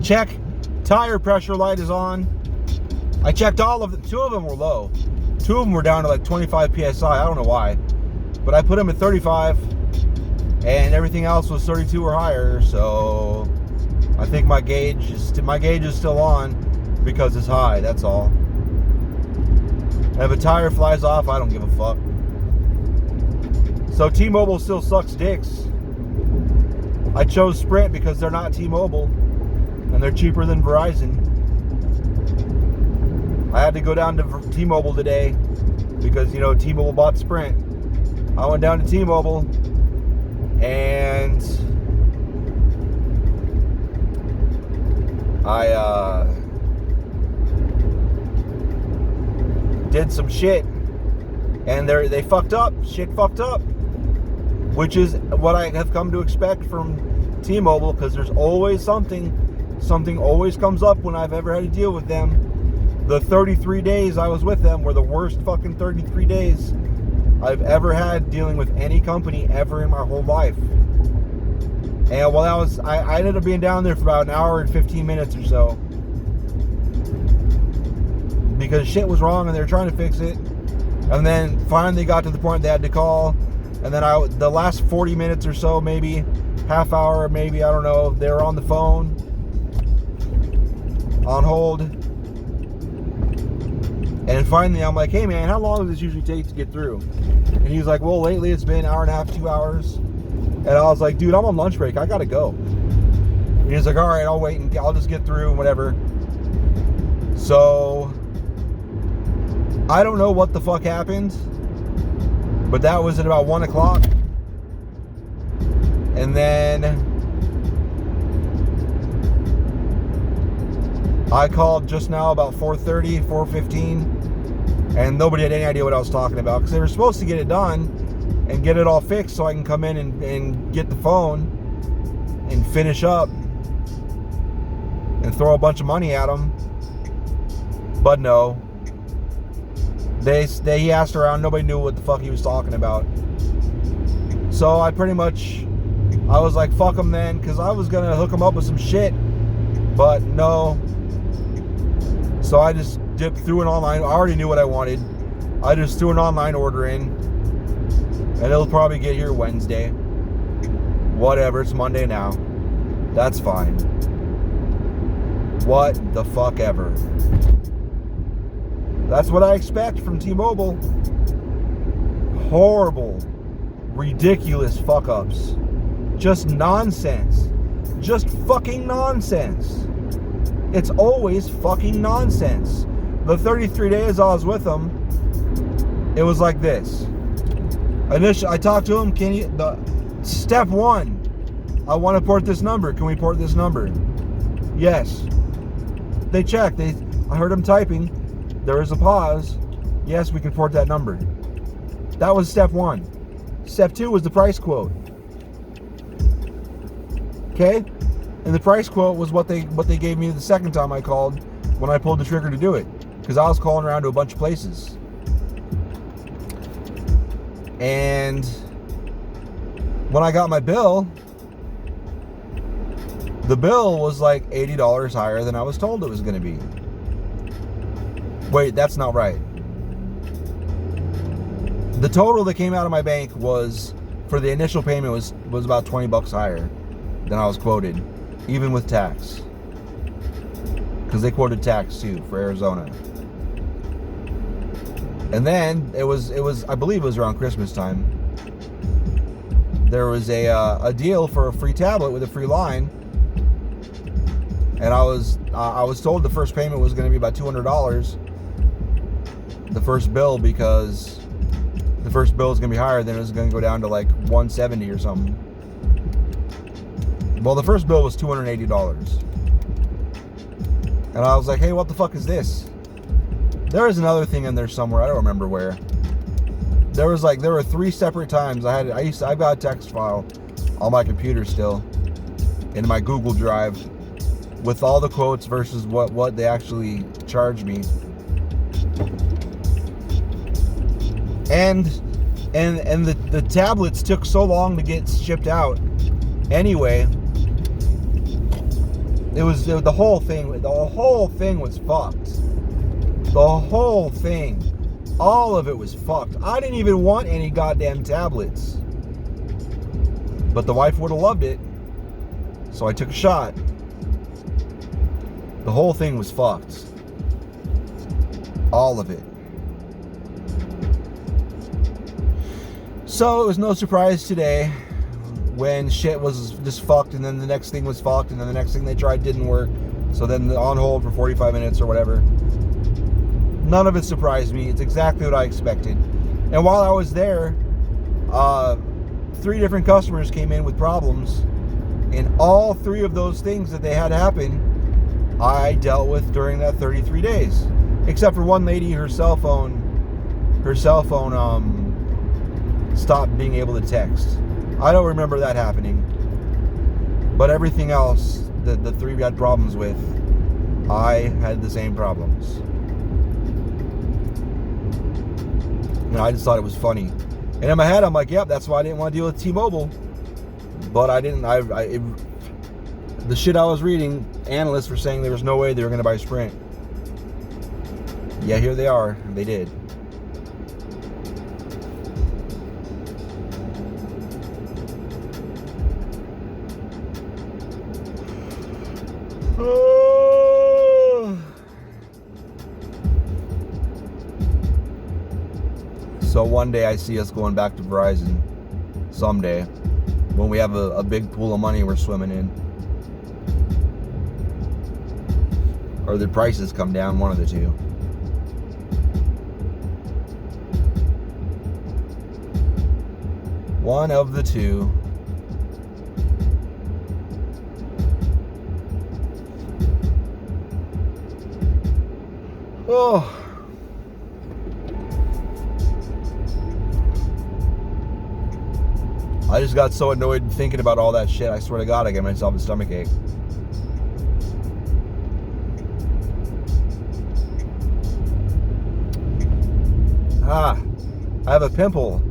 Check, tire pressure light is on. I checked all of them. 2 of them were low. 2 of them were down to like 25 PSI. I don't know why. But I put them at 35 and everything else was 32 or higher. So I think my gauge is still on because it's high. That's all. And if a tire flies off, I don't give a fuck. So T-Mobile still sucks dicks. I chose Sprint because they're not T-Mobile and they're cheaper than Verizon. I had to go down to T-Mobile today because, you know, T-Mobile bought Sprint. I went down to T-Mobile and I did some shit and they fucked up. Shit fucked up. Which is what I have come to expect from T-Mobile, because there's always something always comes up when I've ever had to deal with them. The 33 days I was with them were the worst fucking 33 days I've ever had dealing with any company ever in my whole life. And while I ended up being down there for about an hour and 15 minutes or so because shit was wrong and they were trying to fix it. And then finally got to the point they had to call. And then the last 40 minutes or so, maybe half hour, maybe, I don't know, they were on the phone, on hold. And finally I'm like, hey man, how long does this usually take to get through? And he was like, well, lately it's been an hour and a half, 2 hours. And I was like, dude, I'm on lunch break, I gotta go. And he was like, all right, I'll wait and I'll just get through and whatever. So I don't know what the fuck happened, but that was at about 1 o'clock. And then I called just now about 4:30, 4:15, and nobody had any idea what I was talking about because they were supposed to get it done and get it all fixed so I can come in and get the phone and finish up and throw a bunch of money at them. But no. He asked around, nobody knew what the fuck he was talking about. So I was like, fuck him then, because I was going to hook him up with some shit. But no. So I just threw an online, I already knew what I wanted. I just threw an online order in. And it'll probably get here Wednesday. Whatever, it's Monday now. That's fine. What the fuck ever. That's what I expect from T-Mobile. Horrible, ridiculous fuck-ups. Just nonsense. Just fucking nonsense. It's always fucking nonsense. The 33 days I was with them, it was like this. Initially, I talked to him, step 1, I want to port this number. Can we port this number? Yes. They checked. I heard him typing. There was a pause. Yes, we can port that number. That was step 1. Step 2 was the price quote. Okay? And the price quote was what they gave me the second time I called when I pulled the trigger to do it. Because I was calling around to a bunch of places. And when I got my bill, the bill was like $80 higher than I was told it was going to be. Wait, that's not right. The total that came out of my bank was, for the initial payment, was about $20 higher than I was quoted, even with tax. Because they quoted tax too for Arizona. And then it was I believe it was around Christmas time. There was a deal for a free tablet with a free line. And I was told the first payment was going to be about $200. The first bill, because the first bill is going to be higher, then it was going to go down to like $170 or something. Well, the first bill was $280. And I was like, hey, what the fuck is this? There was another thing in there somewhere, I don't remember where. There were 3 separate times I've got a text file on my computer still in my Google Drive with all the quotes versus what they actually charged me. And the tablets took so long to get shipped out anyway the whole thing was fucked. The whole thing, all of it was fucked. I didn't even want any goddamn tablets, but the wife would have loved it, so I took a shot. The whole thing was fucked. All of it. So it was no surprise today when shit was just fucked, and then the next thing was fucked, and then the next thing they tried didn't work. So then on hold for 45 minutes or whatever. None of it surprised me. It's exactly what I expected. And while I was there, 3 different customers came in with problems, and all 3 of those things that they had happen, I dealt with during that 33 days. Except for one lady, her cell phone stopped being able to text. I don't remember that happening. But everything else, the 3 we had problems with, I had the same problems. And I just thought it was funny. And in my head, I'm like, yep, that's why I didn't want to deal with T-Mobile. But I didn't. The shit I was reading, analysts were saying there was no way they were going to buy Sprint. Yeah, here they are. They did. So one day I see us going back to Verizon. Someday. When we have a big pool of money we're swimming in. Or the prices come down, one of the two. One of the two. Oh. I just got so annoyed thinking about all that shit. I swear to God, I get myself a stomachache. I have a pimple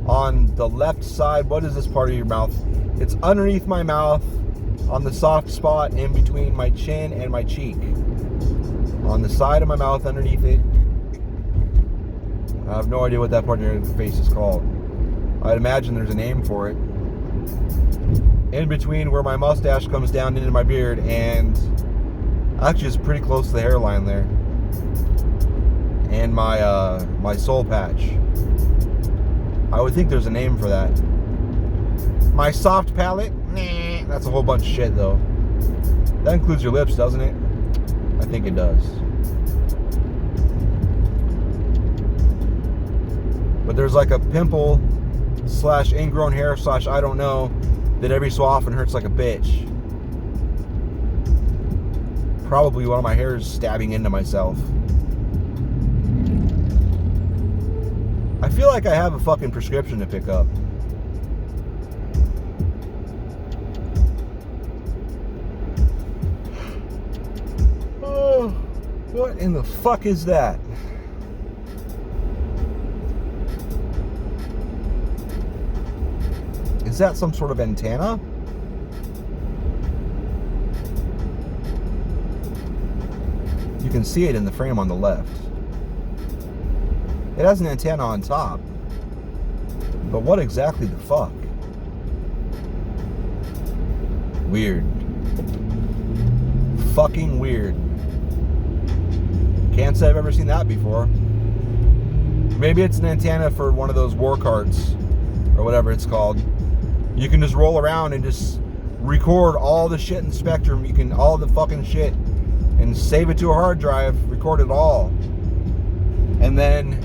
on the left side. What is this part of your mouth? It's underneath my mouth, on the soft spot in between my chin and my cheek. On the side of my mouth, underneath it. I have no idea what that part of your face is called. I'd imagine there's a name for it. In between where my mustache comes down into my beard, and actually it's pretty close to the hairline there. And my soul patch. I would think there's a name for that. My soft palate? Nah, that's a whole bunch of shit though. That includes your lips, doesn't it? I think it does. But there's like a pimple / ingrown hair / I don't know, that every so often hurts like a bitch. Probably one of my hairs stabbing into myself. I feel like I have a fucking prescription to pick up. Oh, what in the fuck is that? Is that some sort of antenna? You can see it in the frame on the left. It has an antenna on top. But what exactly the fuck? Weird. Fucking weird. Can't say I've ever seen that before. Maybe it's an antenna for one of those war carts or whatever it's called. You can just roll around and just record all the shit in the spectrum. You can, all the fucking shit, and save it to a hard drive, record it all. And then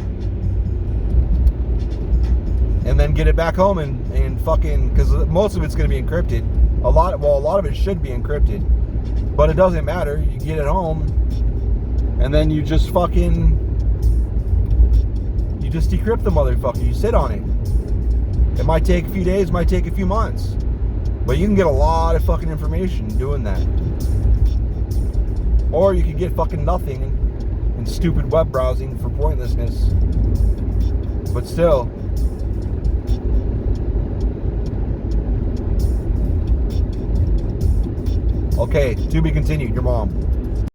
get it back home and fucking, because most of it's going to be encrypted. A lot of it should be encrypted. But it doesn't matter. You get it home, and then you just fucking, you just decrypt the motherfucker. You sit on it. It might take a few days, might take a few months. But you can get a lot of fucking information doing that. Or you can get fucking nothing and stupid web browsing for pointlessness. But still. Okay, to be continued. Your mom.